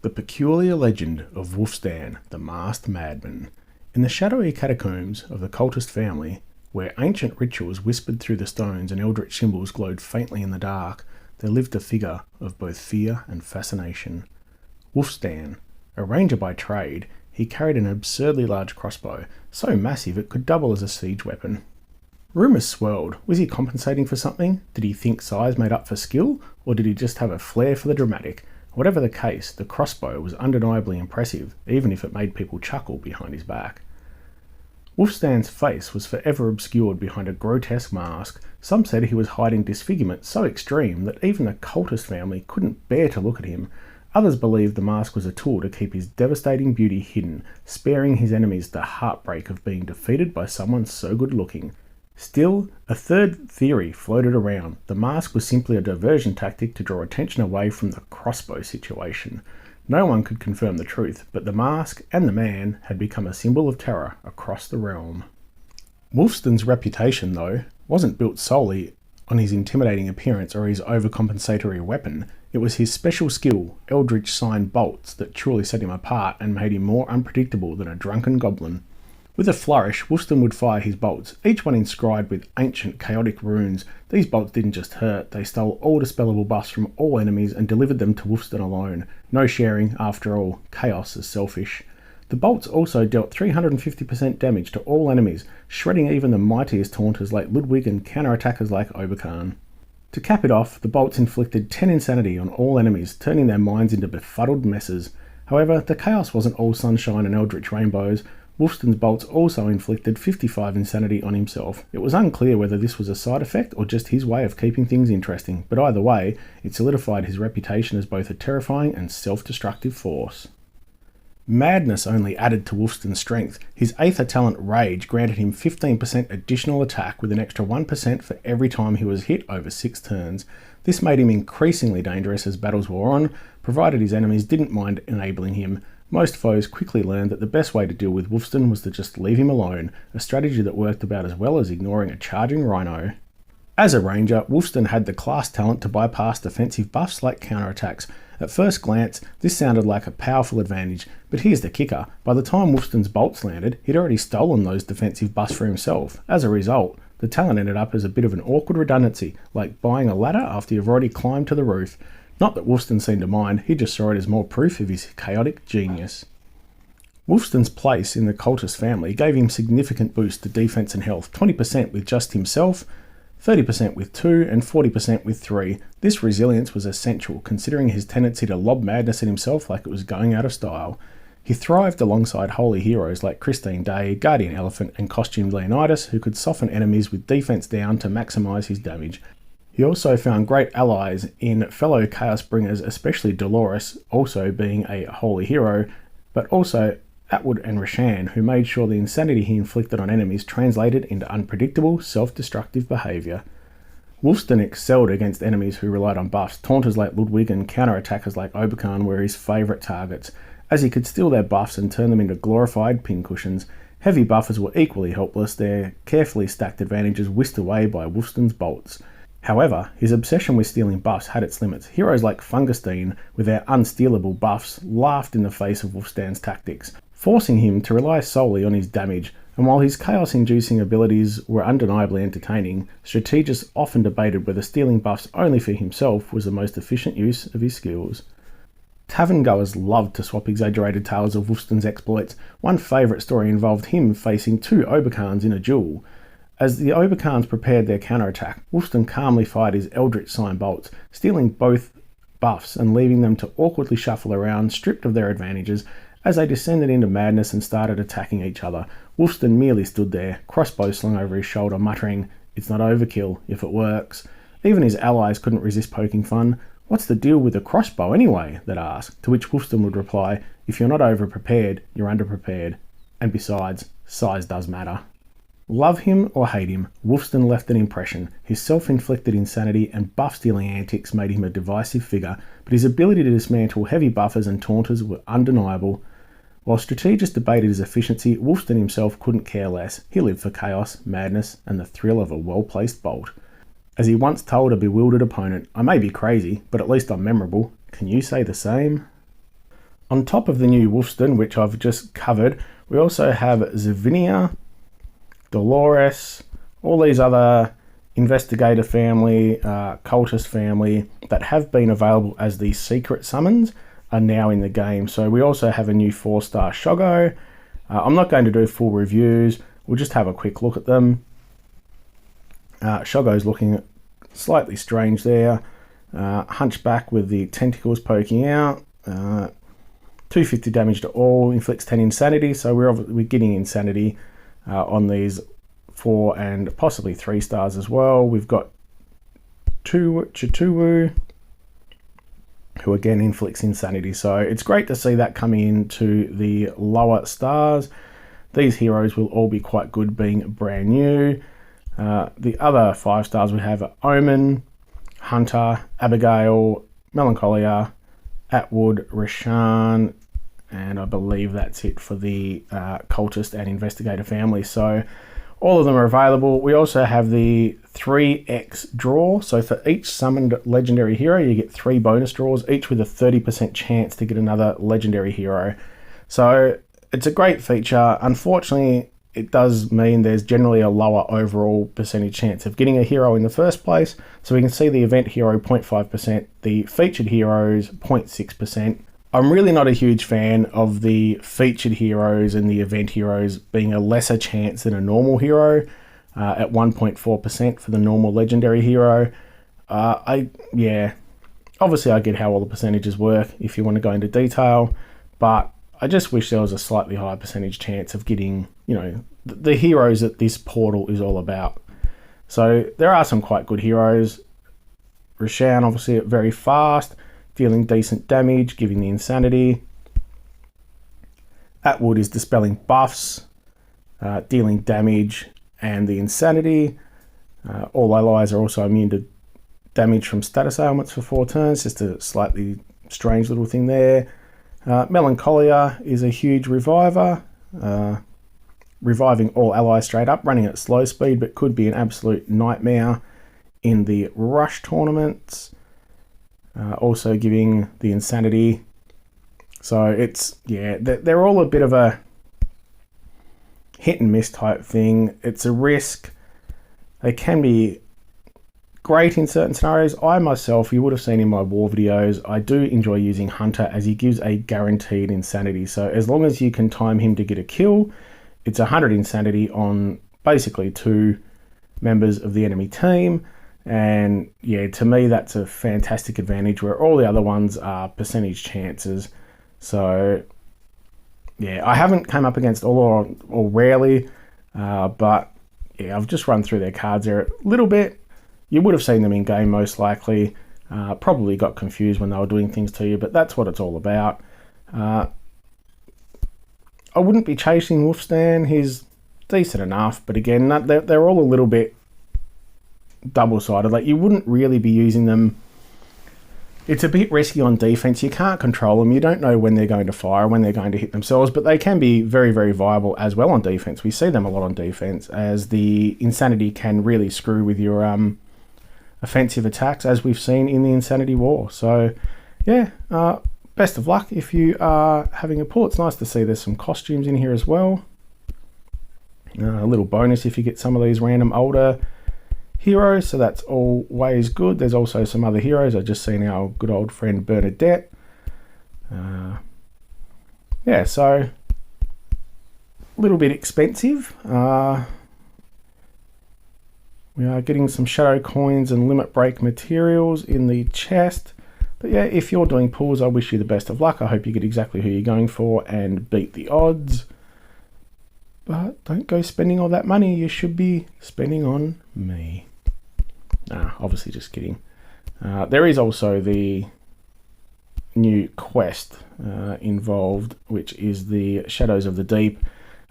The peculiar legend of Wulfstan, the masked madman. In the shadowy catacombs of the Cultist family, where ancient rituals whispered through the stones and eldritch symbols glowed faintly in the dark, there lived a figure of both fear and fascination. Wulfstan, a ranger by trade, he carried an absurdly large crossbow, so massive it could double as a siege weapon. Rumours swirled. Was he compensating for something? Did he think size made up for skill? Or did he just have a flair for the dramatic? Whatever the case, the crossbow was undeniably impressive, even if it made people chuckle behind his back. Wulfstan's face was forever obscured behind a grotesque mask. Some said he was hiding disfigurement so extreme that even the Cultist family couldn't bear to look at him. Others believed the mask was a tool to keep his devastating beauty hidden, sparing his enemies the heartbreak of being defeated by someone so good-looking. Still, a third theory floated around. The mask was simply a diversion tactic to draw attention away from the crossbow situation. No one could confirm the truth, but the mask and the man had become a symbol of terror across the realm. Wulfstan's reputation, though, wasn't built solely on his intimidating appearance or his overcompensatory weapon. It was his special skill, eldritch sign bolts, that truly set him apart and made him more unpredictable than a drunken goblin. With a flourish, Wulfstan would fire his bolts, each one inscribed with ancient chaotic runes. These bolts didn't just hurt, they stole all dispellable buffs from all enemies and delivered them to Wulfstan alone. No sharing, after all, chaos is selfish. The bolts also dealt 350% damage to all enemies, shredding even the mightiest taunters like Ludwig and counterattackers like Oberkhan. To cap it off, the bolts inflicted 10 insanity on all enemies, turning their minds into befuddled messes. However, the chaos wasn't all sunshine and eldritch rainbows. Wulfstan's bolts also inflicted 55 insanity on himself. It was unclear whether this was a side effect or just his way of keeping things interesting, but either way, it solidified his reputation as both a terrifying and self-destructive force. Madness only added to Wulfstan's strength. His Aether talent Rage granted him 15% additional attack with an extra 1% for every time he was hit over 6 turns. This made him increasingly dangerous as battles wore on, provided his enemies didn't mind enabling him. Most foes quickly learned that the best way to deal with Wulfstan was to just leave him alone, a strategy that worked about as well as ignoring a charging rhino. As a ranger, Wulfstan had the class talent to bypass defensive buffs like counterattacks. At first glance, this sounded like a powerful advantage, but here's the kicker. By the time Wulfstan's bolts landed, he'd already stolen those defensive buffs for himself. As a result, the talent ended up as a bit of an awkward redundancy, like buying a ladder after you've already climbed to the roof. Not that Wulfstan seemed to mind, he just saw it as more proof of his chaotic genius. Wulfstan's place in the Cultist family gave him significant boost to defense and health, 20% with just himself, 30% with 2 and 40% with 3. This resilience was essential, considering his tendency to lob madness at himself like it was going out of style. He thrived alongside holy heroes like Christine Day, Guardian Elephant and Costumed Leonidas, who could soften enemies with defense down to maximise his damage. He also found great allies in fellow Chaos Bringers, especially Dolores, also being a holy hero, but also Atwood and Rashan, who made sure the insanity he inflicted on enemies translated into unpredictable, self-destructive behaviour. Wulfstan excelled against enemies who relied on buffs. Taunters like Ludwig and counterattackers like Oberkhan were his favourite targets, as he could steal their buffs and turn them into glorified pincushions. Heavy buffers were equally helpless, their carefully stacked advantages whisked away by Wulfstan's bolts. However, his obsession with stealing buffs had its limits. Heroes like Fungusstein, with their unstealable buffs, laughed in the face of Wulfstan's tactics, forcing him to rely solely on his damage. And while his chaos-inducing abilities were undeniably entertaining, strategists often debated whether stealing buffs only for himself was the most efficient use of his skills. Tavern-goers loved to swap exaggerated tales of Wulfstan's exploits. One favourite story involved him facing 2 Oberkhans in a duel. As the Oberkhans prepared their counterattack, Wulfstan calmly fired his eldritch sign bolts, stealing both buffs and leaving them to awkwardly shuffle around, stripped of their advantages. As they descended into madness and started attacking each other, Wulfstan merely stood there, crossbow slung over his shoulder, muttering, "It's not overkill, if it works." Even his allies couldn't resist poking fun. "What's the deal with the crossbow anyway?" they'd ask, to which Wulfstan would reply, "If you're not over-prepared, you're under-prepared. And besides, size does matter." Love him or hate him, Wulfstan left an impression. His self-inflicted insanity and buff-stealing antics made him a divisive figure, but his ability to dismantle heavy buffers and taunters were undeniable. While strategists debated his efficiency, Wulfstan himself couldn't care less. He lived for chaos, madness, and the thrill of a well-placed bolt. As he once told a bewildered opponent, "I may be crazy, but at least I'm memorable. Can you say the same?" On top of the new Wulfstan, which I've just covered, we also have Zavinia, Dolores, all these other Investigator family, Cultist family that have been available as the secret summons are now in the game. So we also have a new 4-star Shoggo. I'm not going to do full reviews. We'll just have a quick look at them. Shoggo's looking slightly strange there. Hunchback with the tentacles poking out. 250 damage to all, inflicts 10 insanity, so we're getting insanity on these 4 and possibly 3 stars as well. We've got Chituwu, who again inflicts insanity, so it's great to see that coming into the lower stars. These heroes will all be quite good being brand new. The other 5 stars we have are Omen, Hunter, Abigail, Melancholia, Atwood, Rashan, and I believe that's it for the Cultist and Investigator family. So all of them are available. We also have the 3x draw. So for each summoned legendary hero, you get 3 bonus draws, each with a 30% chance to get another legendary hero. So it's a great feature. Unfortunately, it does mean there's generally a lower overall percentage chance of getting a hero in the first place. So we can see the event hero 0.5%, the featured heroes 0.6%. I'm really not a huge fan of the featured heroes and the event heroes being a lesser chance than a normal hero at 1.4% for the normal legendary hero. Obviously I get how all the percentages work if you want to go into detail, but I just wish there was a slightly higher percentage chance of getting, the heroes that this portal is all about. So there are some quite good heroes. Rashan, obviously, very fast, dealing decent damage, giving the insanity. Atwood is dispelling buffs, dealing damage and the insanity. All allies are also immune to damage from status ailments for 4 turns, just a slightly strange little thing there. Melancholia is a huge reviver, reviving all allies straight up, running at slow speed, but could be an absolute nightmare in the rush tournaments. Also giving the insanity. So it's, they're all a bit of a hit and miss type thing. It's a risk. They can be great in certain scenarios. I myself, you would have seen in my war videos, I do enjoy using Hunter as he gives a guaranteed insanity. So as long as you can time him to get a kill, it's 100 insanity on basically 2 members of the enemy team. And yeah, to me, that's a fantastic advantage where all the other ones are percentage chances. So yeah, I haven't come up against all or rarely, but yeah, I've just run through their cards there a little bit. You would have seen them in game most likely, probably got confused when they were doing things to you, but that's what it's all about. I wouldn't be chasing Wulfstan. He's decent enough, but again, they're all a little bit double-sided. Like, you wouldn't really be using them. It's a bit risky on defense. You can't control them. You don't know when they're going to fire, when they're going to hit themselves, but they can be very, very viable as well on defense. We see them a lot on defense, as the insanity can really screw with your offensive attacks, as we've seen in the Insanity War. So yeah, best of luck if you are having a pull. It's nice to see there's some costumes in here as well. A little bonus if you get some of these random older heroes, so that's always good. There's also some other heroes. I've just seen our good old friend Bernadette. Yeah, so a little bit expensive. We are getting some shadow coins and limit break materials in the chest. But yeah, if you're doing pulls, I wish you the best of luck. I hope you get exactly who you're going for and beat the odds. But don't go spending all that money you should be spending on me. Nah, obviously just kidding. There is also the new quest involved, which is the Shadows of the Deep.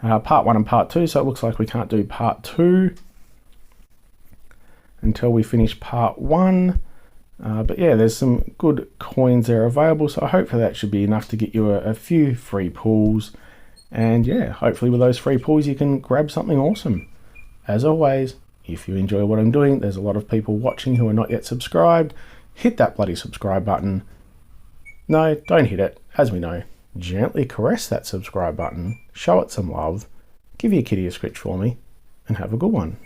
Part 1 and Part 2, so it looks like we can't do Part 2 until we finish Part 1. But yeah, there's some good coins there available, so hopefully that should be enough to get you a few free pulls. And yeah, hopefully with those free pulls you can grab something awesome. As always, if you enjoy what I'm doing, there's a lot of people watching who are not yet subscribed. Hit that bloody subscribe button. No, don't hit it, as we know. gently caress that subscribe button, show it some love, give your kitty a scritch for me, and have a good one.